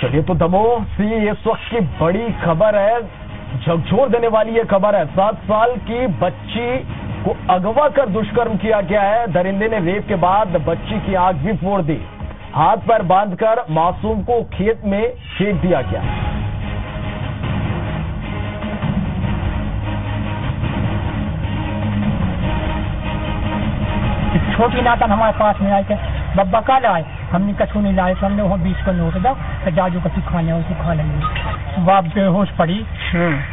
चलिए, तो दमोह से इस वक्त की बड़ी खबर है, झकझोर देने वाली ये खबर है। 7 साल की बच्ची को अगवा कर दुष्कर्म किया गया है। दरिंदे ने रेप के बाद बच्ची की आंख भी फोड़ दी। हाथ पैर बांधकर मासूम को खेत में फेंक दिया गया। छोटी नातन हमारे पास में आई थे, बब्बा का लाए, हमने कछू नहीं लाए, तो हमने वहाँ 20 का नोट दो तो जाजू का खाने उसको खा लेंगे। बाप बेहोश पड़ी,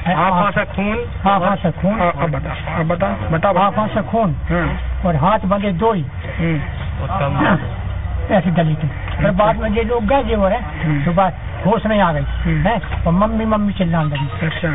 आँखों से खून, आँखों से खून, बता आँखों से खून और हाथ बंधे दो ही ऐसी गली थी। फिर बाद में ये लोग गए जो है तो बात होश नहीं आ गई है और मम्मी मम्मी चिल्लाने लगी। अच्छा,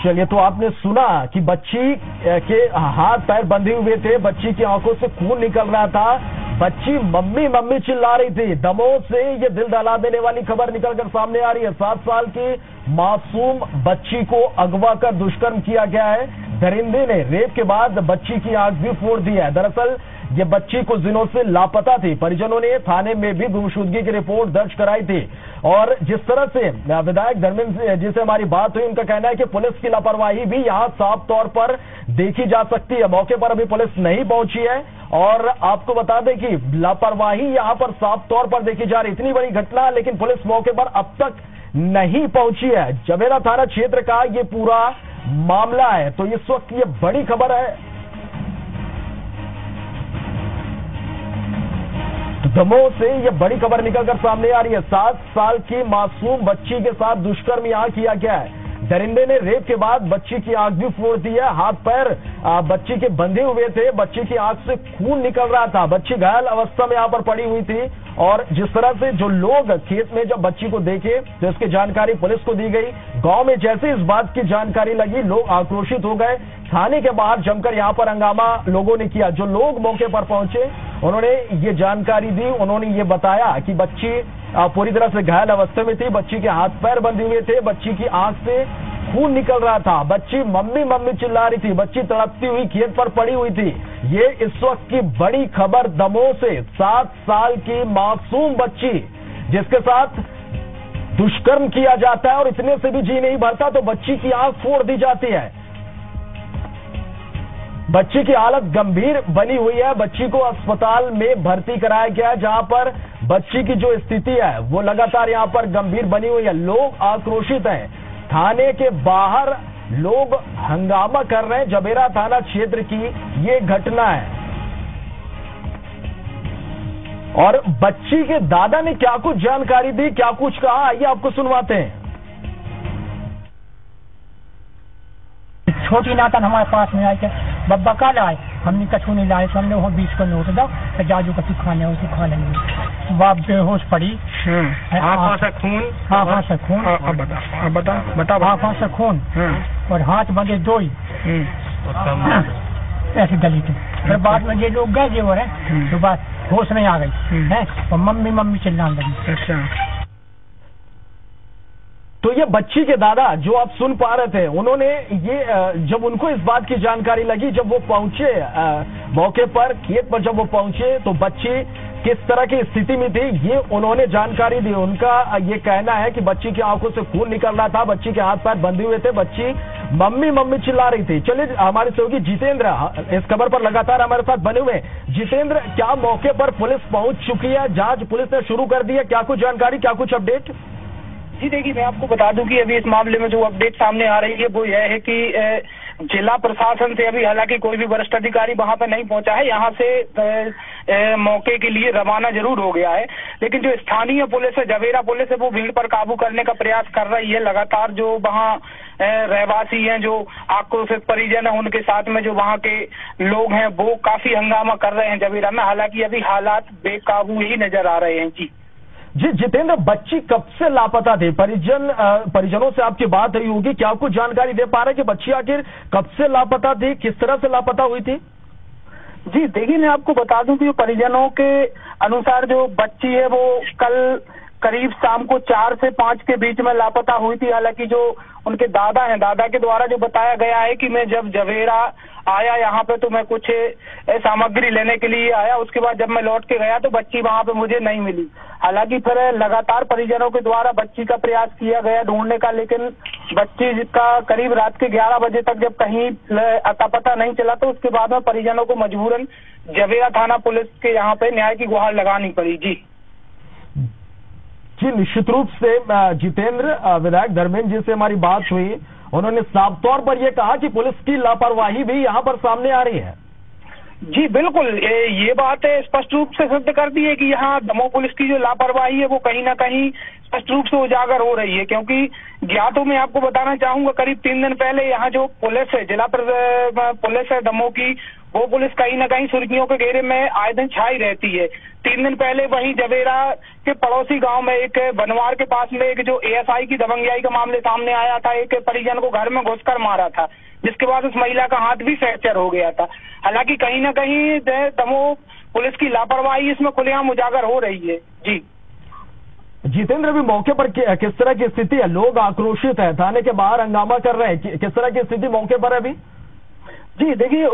चलिए, तो आपने सुना कि बच्ची के हाथ पैर बंधे हुए थे, बच्ची की आंखों से खून निकल रहा था, बच्ची मम्मी मम्मी चिल्ला रही थी। दमोह से ये दिल दहला देने वाली खबर निकलकर सामने आ रही है। 7 साल की मासूम बच्ची को अगवा कर दुष्कर्म किया गया है। दरिंदे ने रेप के बाद बच्ची की आंख भी फोड़ दी है। दरअसल ये बच्ची कुछ दिनों से लापता थी। परिजनों ने थाने में भी गुमशुदगी की रिपोर्ट दर्ज कराई थी। और जिस तरह से विधायक धर्मेंद्र जिससे हमारी बात हुई, उनका कहना है कि पुलिस की लापरवाही भी यहां साफ तौर पर देखी जा सकती है। मौके पर अभी पुलिस नहीं पहुंची है और आपको बता दें कि लापरवाही यहां पर साफ तौर पर देखी जा रही। इतनी बड़ी घटना, लेकिन पुलिस मौके पर अब तक नहीं पहुंची है। जबेरा थाना क्षेत्र का ये पूरा मामला है। तो इस वक्त ये बड़ी खबर है। दमोह से ये बड़ी खबर निकलकर सामने आ रही है। 7 साल की मासूम बच्ची के साथ दुष्कर्म यहां किया गया है। दरिंदे ने रेप के बाद बच्ची की आंख भी फोड़ दी है। हाथ पैर बच्ची के बंधे हुए थे, बच्ची की आंख से खून निकल रहा था। बच्ची घायल अवस्था में यहां पर पड़ी हुई थी। और जिस तरह से जो लोग खेत में जब बच्ची को देखे तो इसकी जानकारी पुलिस को दी गई। गांव में जैसे इस बात की जानकारी लगी, लोग आक्रोशित हो गए। थाने के बाहर जमकर यहां पर हंगामा लोगों ने किया। जो लोग मौके पर पहुंचे उन्होंने ये जानकारी दी। उन्होंने ये बताया कि बच्ची पूरी तरह से घायल अवस्था में थी, बच्ची के हाथ पैर बंधे हुए थे, बच्ची की आंख से खून निकल रहा था, बच्ची मम्मी मम्मी चिल्ला रही थी, बच्ची तड़पती हुई खेत पर पड़ी हुई थी। ये इस वक्त की बड़ी खबर दमोह से। 7 साल की मासूम बच्ची जिसके साथ दुष्कर्म किया जाता है और इतने से भी जी नहीं भरता तो बच्ची की आंख फोड़ दी जाती है। बच्ची की हालत गंभीर बनी हुई है। बच्ची को अस्पताल में भर्ती कराया गया है, जहां पर बच्ची की जो स्थिति है वो लगातार यहां पर गंभीर बनी हुई है। लोग आक्रोशित हैं। थाने के बाहर लोग हंगामा कर रहे हैं। जबेरा थाना क्षेत्र की ये घटना है। और बच्ची के दादा ने क्या कुछ जानकारी दी, क्या कुछ कहा, आइए आपको सुनवाते हैं। छोटी नातन हमारे पास में आई थे, बब्बा का लाए, हमने कछू नहीं लाए, तो हमने वहाँ 20 का नोट दो तो जाजू का खाने उसको खा लेंगे। बाप बेहोश पड़ी, आँखों से खून, आँखों से खून, बता आँखों से खून और हाथ बंधे दो ही ऐसी गली थी। फिर बाद में ये लोग गए जो है तो बात होश नहीं आ गई है और मम्मी मम्मी चिल्लाने लगी। अच्छा, तो ये बच्ची के दादा जो आप सुन पा रहे थे, उन्होंने ये जब उनको इस बात की जानकारी लगी, जब वो पहुंचे मौके पर, खेत पर जब वो पहुंचे तो बच्ची किस तरह की स्थिति में थी ये उन्होंने जानकारी दी। उनका ये कहना है कि बच्ची की आंखों से खून निकल रहा था, बच्ची के हाथ पैर बंधे हुए थे, बच्ची मम्मी मम्मी चिल्ला रही थी। चलिए, हमारे सहयोगी जितेंद्र इस खबर पर लगातार हमारे साथ बने हुए। जितेंद्र, क्या मौके पर पुलिस पहुंच चुकी है? जांच पुलिस ने शुरू कर दी है? क्या कुछ जानकारी, क्या कुछ अपडेट? जी देखिए, मैं आपको बता दूं कि अभी इस मामले में जो अपडेट सामने आ रही है वो यह है कि जिला प्रशासन से अभी हालांकि कोई भी वरिष्ठ अधिकारी वहां पर नहीं पहुंचा है। यहां से मौके के लिए रवाना जरूर हो गया है, लेकिन जो स्थानीय पुलिस है, जबेरा पुलिस है, वो भीड़ पर काबू करने का प्रयास कर रही है। लगातार जो वहां रहवासी हैं, जो आक्रोशित परिजन है, उनके साथ में जो वहां के लोग हैं वो काफी हंगामा कर रहे हैं जबेरा में। हालांकि अभी हालात बेकाबू ही नजर आ रहे हैं। जी जितेंद्र, बच्ची कब से लापता थी? परिजनों से आपकी बात हुई होगी, क्या कुछ जानकारी दे पा रहे कि बच्ची आखिर कब से लापता थी, किस तरह से लापता हुई थी? जी देखिए, मैं आपको बता दूं कि परिजनों के अनुसार जो बच्ची है वो कल करीब शाम को 4 से 5 के बीच में लापता हुई थी। हालांकि जो उनके दादा हैं, दादा के द्वारा जो बताया गया है कि मैं जब जवेरा आया यहाँ पे तो मैं कुछ सामग्री लेने के लिए आया, उसके बाद जब मैं लौट के गया तो बच्ची वहां पे मुझे नहीं मिली। हालांकि फिर लगातार परिजनों के द्वारा बच्ची का प्रयास किया गया ढूंढने का, लेकिन बच्ची का करीब रात के 11 बजे तक जब कहीं अता पता नहीं चला तो उसके बाद में परिजनों को मजबूरन जवेरा थाना पुलिस के यहाँ पे न्याय की गुहार लगानी पड़ी। जी निश्चित रूप से जितेंद्र, विधायक धर्मेंद्र जी से हमारी बात हुई, उन्होंने साफ तौर पर यह कहा कि पुलिस की लापरवाही भी यहाँ पर सामने आ रही है। जी बिल्कुल, ये बात स्पष्ट रूप से सिद्ध करती है कि यहाँ दमोह पुलिस की जो लापरवाही है वो कहीं ना कहीं स्पष्ट रूप से उजागर हो रही है। क्योंकि ज्ञातों में आपको बताना चाहूंगा, करीब 3 दिन पहले यहाँ जो पुलिस है, जिला पुलिस है दमोह की, वो पुलिस कहीं ना कहीं सुर्खियों के घेरे में आए दिन छाई रहती है। 3 दिन पहले वहीं जवेरा के पड़ोसी गांव में एक बनवार के पास में एक जो एएसआई की दबंगियाई का मामले सामने आया था, एक परिजन को घर में घुसकर मारा था, जिसके बाद उस महिला का हाथ भी फ्रैक्चर हो गया था। हालांकि कहीं ना कहीं दमोह पुलिस की लापरवाही इसमें खुलेआम उजागर हो रही है। जी जितेंद्र, भी मौके पर किस तरह की स्थिति है? लोग आक्रोशित है, थाने के बाहर हंगामा कर रहे हैं, किस तरह की स्थिति मौके पर है अभी? जी देखिए,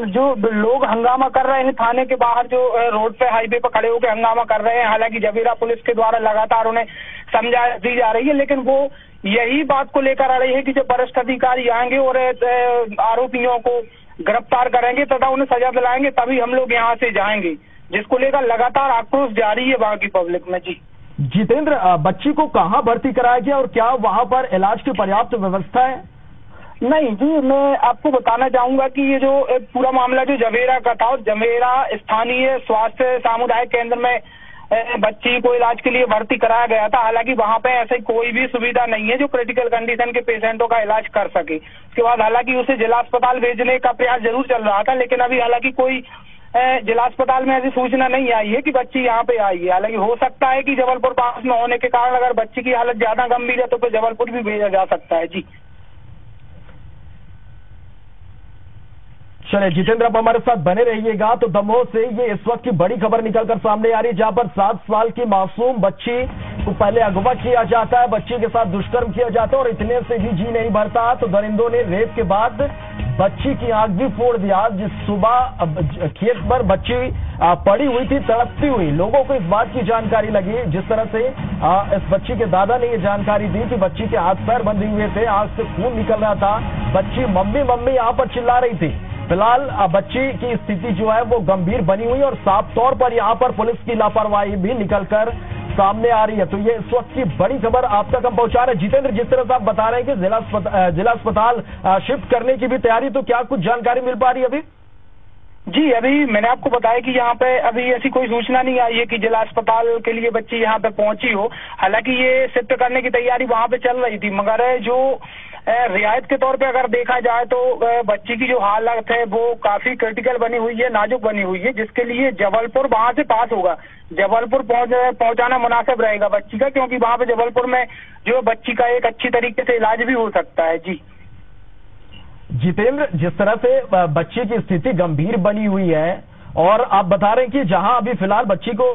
जो लोग हंगामा कर रहे हैं थाने के बाहर, जो रोड पे हाईवे पे खड़े होकर हंगामा कर रहे हैं, हालांकि जवेरा पुलिस के द्वारा लगातार उन्हें समझा दी जा रही है, लेकिन वो यही बात को लेकर आ रही है कि जब वरिष्ठ अधिकारी आएंगे और आरोपियों को गिरफ्तार करेंगे तथा उन्हें सजा दिलाएंगे तभी हम लोग यहाँ से जाएंगे, जिसको लेकर लगातार आक्रोश जारी है वहाँ की पब्लिक में। जी जितेंद्र, बच्ची को कहाँ भर्ती कराया गया और क्या वहाँ पर इलाज की पर्याप्त व्यवस्था है? नहीं जी, मैं आपको बताना चाहूंगा कि ये जो पूरा मामला जो जवेरा का था, और जवेरा स्थानीय स्वास्थ्य सामुदायिक केंद्र में बच्ची को इलाज के लिए भर्ती कराया गया था। हालांकि वहां पे ऐसी कोई भी सुविधा नहीं है जो क्रिटिकल कंडीशन के पेशेंटों का इलाज कर सके। उसके बाद हालांकि उसे जिला अस्पताल भेजने का प्रयास जरूर चल रहा था, लेकिन अभी हालांकि कोई जिला अस्पताल में ऐसी सूचना नहीं आई है कि बच्ची यहाँ पे आई है। हालांकि हो सकता है कि जबलपुर पास में होने के कारण अगर बच्ची की हालत ज्यादा गंभीर है तो फिर जबलपुर भी भेजा जा सकता है। जी चलिए जितेंद्र, आप हमारे साथ बने रहिएगा। तो दमोह से ये इस वक्त की बड़ी खबर निकलकर सामने आ रही है, जहां पर 7 साल की मासूम बच्ची को पहले अगवा किया जाता है, बच्ची के साथ दुष्कर्म किया जाता है और इतने से भी जी नहीं भरता तो दरिंदों ने रेप के बाद बच्ची की आंख भी फोड़ दिया। जिस सुबह खेत पर बच्ची पड़ी हुई थी तड़पती हुई, लोगों को इस बात की जानकारी लगी, जिस तरह से इस बच्ची के दादा ने ये जानकारी दी कि बच्ची के हाथ पैर बंधे हुए थे, आंख से खून निकल रहा था, बच्ची मम्मी मम्मी यहाँ पर चिल्ला रही थी। फिलहाल बच्ची की स्थिति जो है वो गंभीर बनी हुई और साफ तौर पर यहाँ पर पुलिस की लापरवाही भी निकलकर सामने आ रही है। तो ये इस वक्त की बड़ी खबर आप तक हम पहुंचा रहे हैं। जितेंद्र, जिस तरह से आप बता रहे हैं कि जिला अस्पताल शिफ्ट करने की भी तैयारी, तो क्या कुछ जानकारी मिल पा रही है अभी? जी अभी मैंने आपको बताया कि यहाँ पे अभी ऐसी कोई सूचना नहीं आई है कि जिला अस्पताल के लिए बच्ची यहाँ पे पहुंची हो। हालांकि ये शिफ्ट करने की तैयारी वहां पे चल रही थी, मगर जो रियायत के तौर पे अगर देखा जाए तो बच्ची की जो हालत है वो काफी क्रिटिकल बनी हुई है, नाजुक बनी हुई है, जिसके लिए जबलपुर वहां से पास होगा, जबलपुर पहुंचाना मुनासिब रहेगा बच्ची का, क्योंकि वहां पे जबलपुर में जो बच्ची का एक अच्छी तरीके से इलाज भी हो सकता है। जी जितेंद्र, जिस तरह से बच्ची की स्थिति गंभीर बनी हुई है और आप बता रहे हैं कि जहां अभी फिलहाल बच्ची को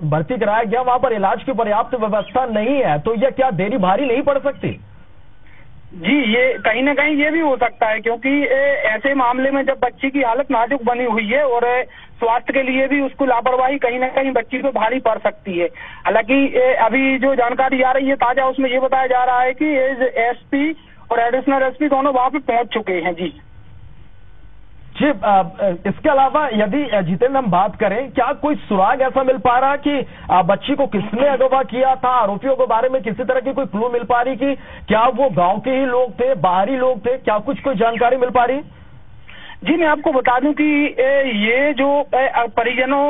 भर्ती कराया गया वहां पर इलाज की पर्याप्त व्यवस्था नहीं है, तो यह क्या देरी भारी नहीं पड़ सकती? जी ये कहीं ना कहीं ये भी हो सकता है, क्योंकि ऐसे मामले में जब बच्ची की हालत नाजुक बनी हुई है और स्वास्थ्य के लिए भी उसको लापरवाही कहीं ना कहीं बच्ची को भारी पड़ सकती है। हालांकि अभी जो जानकारी आ रही है ताजा, उसमें ये बताया जा रहा है कि एसपी और एडिशनल एसपी दोनों वहां पे पहुंच चुके हैं। जी जी, इसके अलावा यदि जितेंद्र हम बात करें, क्या कोई सुराग ऐसा मिल पा रहा कि बच्ची को किसने अगवा किया था, आरोपियों के बारे में किसी तरह की कोई क्लू मिल पा रही कि क्या वो गांव के ही लोग थे, बाहरी लोग थे, क्या कुछ कोई जानकारी मिल पा रही? जी मैं आपको बता दूं कि ये जो परिजनों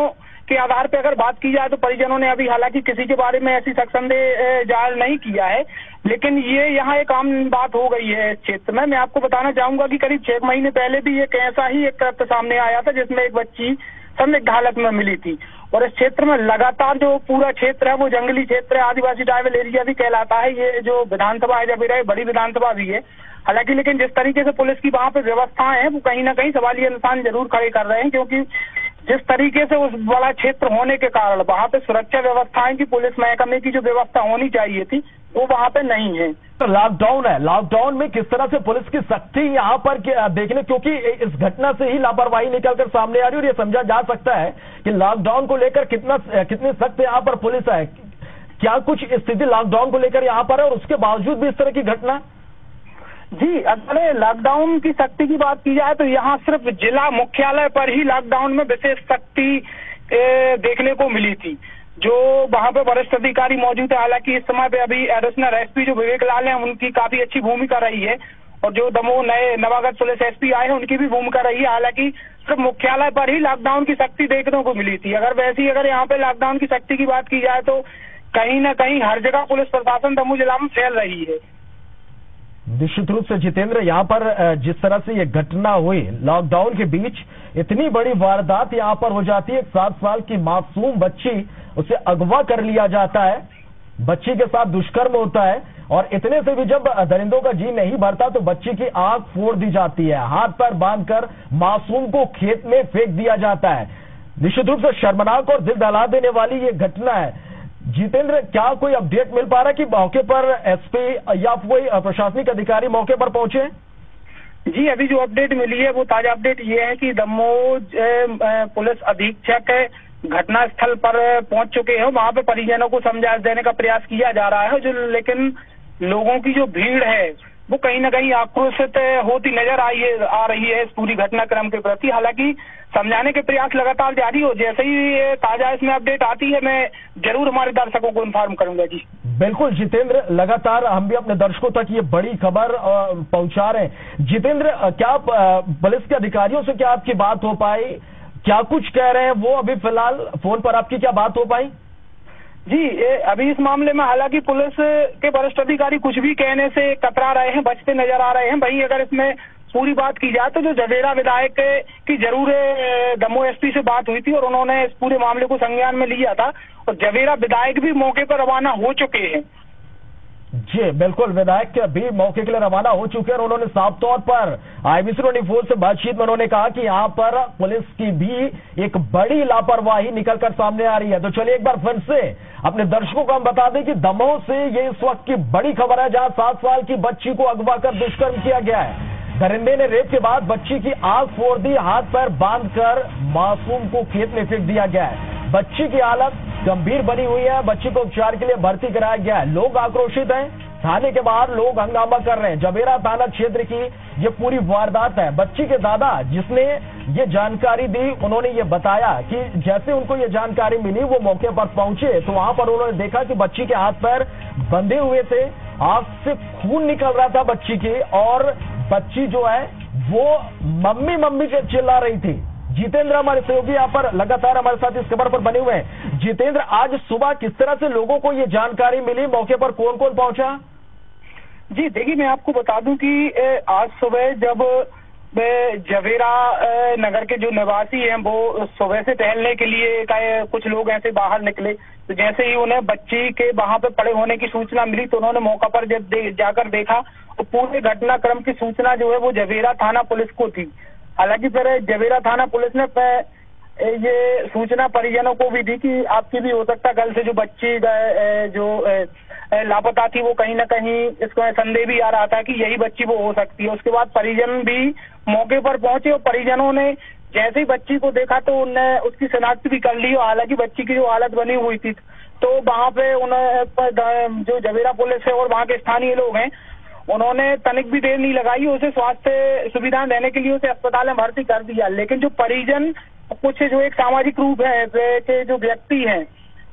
के आधार पे अगर बात की जाए तो परिजनों ने अभी हालांकि किसी के बारे में ऐसी संदेह जाहिर नहीं किया है, लेकिन ये यहाँ एक आम बात हो गई है इस क्षेत्र में। मैं आपको बताना चाहूंगा कि करीब 6 महीने पहले भी एक ऐसा ही एक तथ्य सामने आया था जिसमें एक बच्ची संदिग्ध हालत में मिली थी, और इस क्षेत्र में लगातार जो पूरा क्षेत्र है वो जंगली क्षेत्र है, आदिवासी ट्राइबल एरिया भी कहलाता है। ये जो विधानसभा है जब बड़ी विधानसभा भी है, हालांकि लेकिन जिस तरीके से पुलिस की वहां पे व्यवस्थाएं हैं वो कहीं ना कहीं सवालिया निशान जरूर खड़े कर रहे हैं, क्योंकि जिस तरीके से उस बड़ा क्षेत्र होने के कारण वहां पे सुरक्षा व्यवस्थाएं की, पुलिस महकमे की जो व्यवस्था होनी चाहिए थी वो वहां पे नहीं है। तो लॉकडाउन है, लॉकडाउन में किस तरह से पुलिस की सख्ती यहाँ पर देखने, क्योंकि इस घटना से ही लापरवाही निकलकर सामने आ रही है और ये समझा जा सकता है कि लॉकडाउन को लेकर कितनी सख्त यहाँ पर पुलिस है। क्या कुछ स्थिति लॉकडाउन को लेकर यहाँ पर है और उसके बावजूद भी इस तरह की घटना? जी, अगर लॉकडाउन की सख्ती की बात की जाए तो यहाँ सिर्फ जिला मुख्यालय पर ही लॉकडाउन में विशेष सख्ती देखने को मिली थी, जो वहां पे वरिष्ठ अधिकारी मौजूद है। हालांकि इस समय पे अभी एडिशनल एसपी जो विवेक लाल हैं उनकी काफी अच्छी भूमिका रही है और जो दमोह नए नवागत पुलिस एसपी आए हैं उनकी भी भूमिका रही है। हालांकि सिर्फ मुख्यालय पर ही लॉकडाउन की सख्ती देखने को मिली थी। अगर यहाँ पे लॉकडाउन की सख्ती की बात की जाए तो कहीं ना कहीं हर जगह पुलिस प्रशासन दमोह जिला में फैल रही है। निश्चित रूप से जितेंद्र, यहाँ पर जिस तरह से ये घटना हुई लॉकडाउन के बीच, इतनी बड़ी वारदात यहाँ पर हो जाती है। 7 साल की मासूम बच्ची, उसे अगवा कर लिया जाता है, बच्ची के साथ दुष्कर्म होता है और इतने से भी जब दरिंदों का जी नहीं भरता तो बच्ची की आंख फोड़ दी जाती है, हाथ पैर बांधकर मासूम को खेत में फेंक दिया जाता है। निश्चित रूप से शर्मनाक और दिल दहला देने वाली ये घटना है। जितेंद्र, क्या कोई अपडेट मिल पा रहा है कि मौके पर एसपी या कोई प्रशासनिक अधिकारी मौके पर पहुंचे? जी, अभी जो अपडेट मिली है वो ताजा अपडेट ये है कि दमोह पुलिस अधीक्षक घटनास्थल पर पहुंच चुके हैं। वहां पे परिजनों को समझा देने का प्रयास किया जा रहा है, जो लेकिन लोगों की जो भीड़ है वो कहीं ना कहीं आक्रोशित होती नजर आ रही है इस पूरी घटनाक्रम के प्रति। हालांकि समझाने के प्रयास लगातार जारी हो, जैसे ही ताजा इसमें अपडेट आती है मैं जरूर हमारे दर्शकों को इन्फॉर्म करूंगा। जी बिल्कुल जितेंद्र, लगातार हम भी अपने दर्शकों तक ये बड़ी खबर पहुंचा रहे हैं। जितेंद्र, क्या पुलिस के अधिकारियों से क्या आपकी बात हो पाई? क्या कुछ कह रहे हैं वो? अभी फिलहाल फोन पर आपकी क्या बात हो पाई? जी, अभी इस मामले में हालांकि पुलिस के वरिष्ठ अधिकारी कुछ भी कहने से कतरा रहे हैं, बचते नजर आ रहे हैं। वहीं अगर इसमें पूरी बात की जाए तो जो जवेरा विधायक की जरूर दमोह एसपी से बात हुई थी और उन्होंने इस पूरे मामले को संज्ञान में लिया था और जवेरा विधायक भी मौके पर रवाना हो चुके हैं। जी बिल्कुल, विधायक भी मौके के लिए रवाना हो चुके हैं और उन्होंने साफ तौर पर IBC 24 से बातचीत में उन्होंने कहा कि यहाँ पर पुलिस की भी एक बड़ी लापरवाही निकलकर सामने आ रही है। तो चलिए एक बार फिर से अपने दर्शकों को हम बता दें कि दमोह से ये इस वक्त की बड़ी खबर है, जहां 7 साल की बच्ची को अगवा कर दुष्कर्म किया गया है। दरिंदे ने रेप के बाद बच्ची की आंख फोड़ दी, हाथ पैर बांधकर मासूम को खेत में फेंक दिया गया है। बच्ची की हालत गंभीर बनी हुई है, बच्ची को उपचार के लिए भर्ती कराया गया है। लोग आक्रोशित हैं, थाने के बाहर लोग हंगामा कर रहे हैं। जवेरा थाना क्षेत्र की ये पूरी वारदात है। बच्ची के दादा जिसने ये जानकारी दी, उन्होंने ये बताया कि जैसे उनको ये जानकारी मिली वो मौके पर पहुंचे तो वहां पर उन्होंने देखा कि बच्ची के हाथ पैर बंधे हुए थे, आंख से खून निकल रहा था बच्ची की और बच्ची जो है वो मम्मी मम्मी के चिल्ला रही थी। जितेंद्र हमारे सहयोगी यहाँ पर लगातार हमारे साथ इस खबर पर बने हुए हैं। जितेंद्र, आज सुबह किस तरह से लोगों को ये जानकारी मिली, मौके पर कौन कौन पहुंचा? जी देखिए, मैं आपको बता दूं कि आज सुबह जब जवेरा नगर के जो निवासी हैं वो सुबह से टहलने के लिए कुछ लोग ऐसे बाहर निकले, तो जैसे ही उन्हें बच्ची के वहां पे पड़े होने की सूचना मिली तो उन्होंने मौका पर जब जाकर देखा तो पूरे घटनाक्रम की सूचना जो है वो जवेरा थाना पुलिस को थी। हालांकि फिर जवेरा थाना पुलिस ने ये सूचना परिजनों को भी दी कि आपकी भी हो सकता कल से जो बच्ची जो लापता थी वो कहीं ना कहीं इसको संदेह भी आ रहा था कि यही बच्ची वो हो सकती है। उसके बाद परिजन भी मौके पर पहुंचे और परिजनों ने जैसे ही बच्ची को देखा तो उन्हें उसकी शिनाख्त भी कर ली। हालांकि बच्ची की जो हालत बनी हुई थी तो वहां पे उन्हें जो जवेरा पुलिस है और वहां के स्थानीय लोग हैं उन्होंने तनिक भी देर नहीं लगाई, उसे स्वास्थ्य सुविधाएं देने के लिए उसे अस्पताल में भर्ती कर दिया। लेकिन जो परिजन कुछ जो एक सामाजिक रूप है के जो व्यक्ति हैं,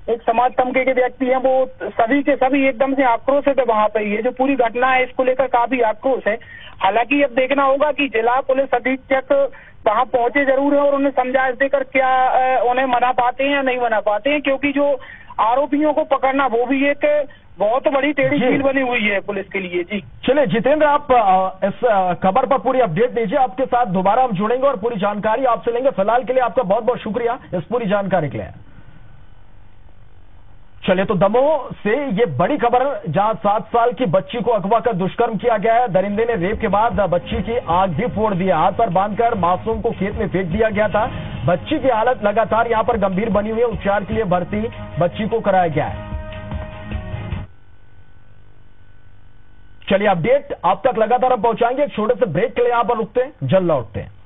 एक समाज तमके के व्यक्ति हैं, वो सभी के सभी एकदम से आक्रोशित है वहां पे। ये जो पूरी घटना है इसको लेकर काफी आक्रोश है। हालांकि अब देखना होगा कि जिला पुलिस अधीक्षक वहां पहुंचे जरूर है और उन्हें समझा देकर क्या उन्हें मना पाते हैं या नहीं मना पाते हैं, क्योंकि जो आरोपियों को पकड़ना वो भी एक बहुत बड़ी टेढ़ी कील बनी हुई है पुलिस के लिए। जी चलिए जितेंद्र, आप इस खबर पर पूरी अपडेट दीजिए, आपके साथ दोबारा हम जुड़ेंगे और पूरी जानकारी आपसे लेंगे। फिलहाल के लिए आपका बहुत बहुत शुक्रिया इस पूरी जानकारी के लिए। चलिए, तो दमोह से ये बड़ी खबर, जहां 7 साल की बच्ची को अगवा कर दुष्कर्म किया गया है। दरिंदे ने रेप के बाद बच्ची की आंख भी फोड़ दी, हाथ पर बांधकर मासूम को खेत में फेंक दिया गया था। बच्ची की हालत लगातार यहां पर गंभीर बनी हुई है। उपचार के लिए भर्ती बच्ची को कराया गया है। चलिए अपडेट आप तक लगातार हम पहुंचाएंगे। एक छोटे से ब्रेक के लिए यहां पर रुकते हैं, जल्द लौटते हैं।